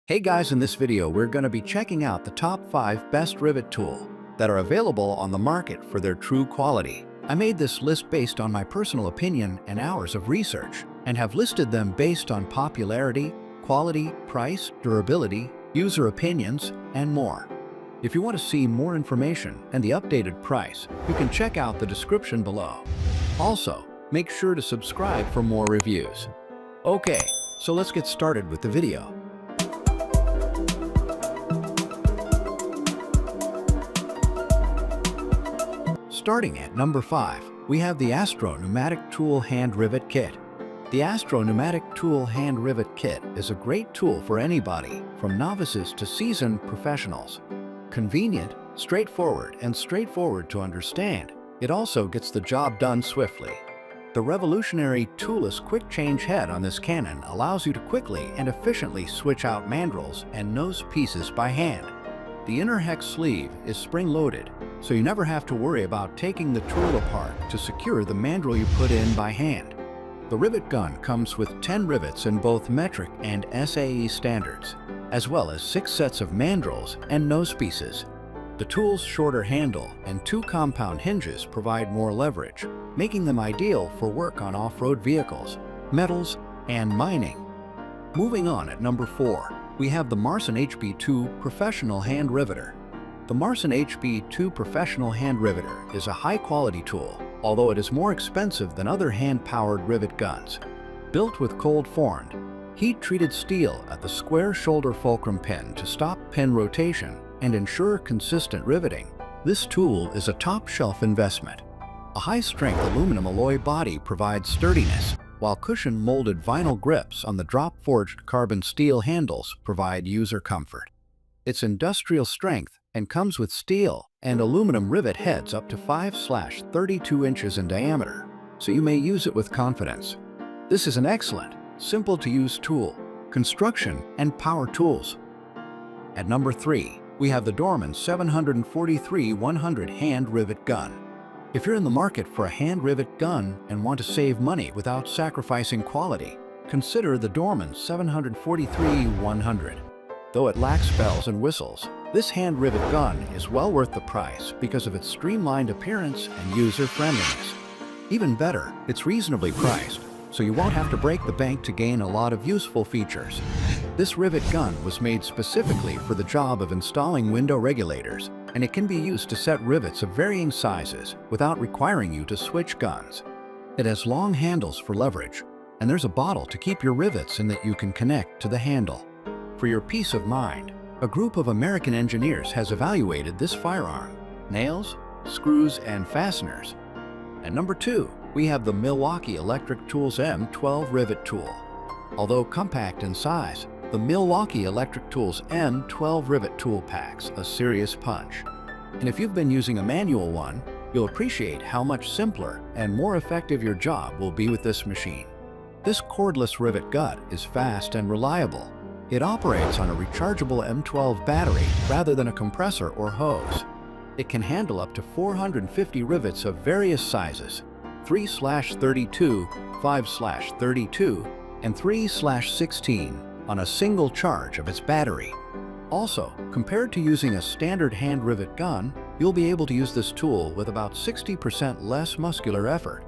Hey guys, in this video we're going to be checking out the top 5 best rivet tool that are available on the market for their true quality. I made this list based on my personal opinion and hours of research, and have listed them based on popularity, quality, price, durability, user opinions, and more. If you want to see more information and the updated price, you can check out the description below. Also, make sure to subscribe for more reviews. Okay, so let's get started with the video. Starting at number 5, we have the Astro Pneumatic Tool Hand Rivet Kit. The Astro Pneumatic Tool Hand Rivet Kit is a great tool for anybody, from novices to seasoned professionals. Convenient, straightforward to understand, it also gets the job done swiftly. The revolutionary toolless quick change head on this cannon allows you to quickly and efficiently switch out mandrels and nose pieces by hand. The inner hex sleeve is spring-loaded, so you never have to worry about taking the tool apart to secure the mandrel you put in by hand. The rivet gun comes with 10 rivets in both metric and SAE standards, as well as 6 sets of mandrels and nose pieces. The tool's shorter handle and 2 compound hinges provide more leverage, making them ideal for work on off-road vehicles, metals, and mining. Moving on at number 4, we have the Marson HB2 Professional Hand Riveter. The Marson HB2 Professional Hand Riveter is a high-quality tool, although it is more expensive than other hand-powered rivet guns. Built with cold-formed, heat-treated steel at the square shoulder fulcrum pin to stop pin rotation and ensure consistent riveting, this tool is a top-shelf investment. A high-strength aluminum alloy body provides sturdiness, while cushion-molded vinyl grips on the drop-forged carbon steel handles provide user comfort. It's industrial strength and comes with steel and aluminum rivet heads up to 5/32 inches in diameter, so you may use it with confidence. This is an excellent, simple-to-use tool, construction and power tools. At number 3, we have the Dorman 743-100 Hand Rivet Gun. If you're in the market for a hand rivet gun and want to save money without sacrificing quality, consider the Dorman 743-100. Though it lacks bells and whistles, this hand rivet gun is well worth the price because of its streamlined appearance and user-friendliness. Even better, it's reasonably priced, so you won't have to break the bank to gain a lot of useful features. This rivet gun was made specifically for the job of installing window regulators, and it can be used to set rivets of varying sizes without requiring you to switch guns. It has long handles for leverage, and there's a bottle to keep your rivets in that you can connect to the handle. For your peace of mind, a group of American engineers has evaluated this firearm: nails, screws, and fasteners. At number 2, we have the Milwaukee Electric Tools M12 Rivet Tool. Although compact in size, the Milwaukee Electric Tools M12 Rivet Tool packs a serious punch. And if you've been using a manual one, you'll appreciate how much simpler and more effective your job will be with this machine. This cordless rivet gut is fast and reliable. It operates on a rechargeable M12 battery rather than a compressor or hose. It can handle up to 450 rivets of various sizes, 3/32, 5/32, and 3/16 on a single charge of its battery. Also, compared to using a standard hand rivet gun, you'll be able to use this tool with about 60% less muscular effort.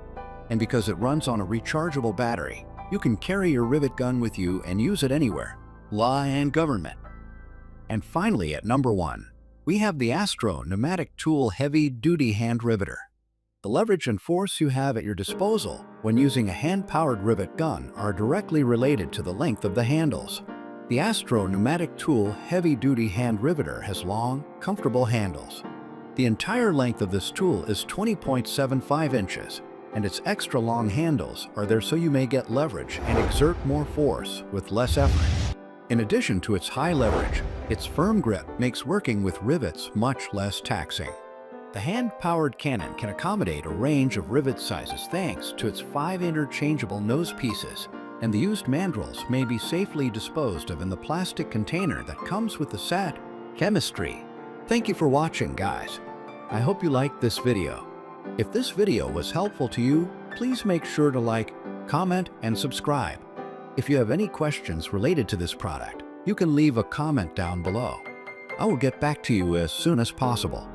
And because it runs on a rechargeable battery, you can carry your rivet gun with you and use it anywhere, law and government. And finally, at number 1, we have the Astro Pneumatic Tool Heavy-Duty Hand Riveter. The leverage and force you have at your disposal when using a hand-powered rivet gun are directly related to the length of the handles. The Astro Pneumatic Tool Heavy-Duty Hand Riveter has long, comfortable handles. The entire length of this tool is 20.75 inches, and its extra long handles are there so you may get leverage and exert more force with less effort. In addition to its high leverage, its firm grip makes working with rivets much less taxing. The hand-powered cannon can accommodate a range of rivet sizes thanks to its 5 interchangeable nose pieces, and the used mandrels may be safely disposed of in the plastic container that comes with the set. Chemistry. Thank you for watching, guys. I hope you liked this video. If this video was helpful to you, please make sure to like, comment, and subscribe. If you have any questions related to this product, you can leave a comment down below. I will get back to you as soon as possible.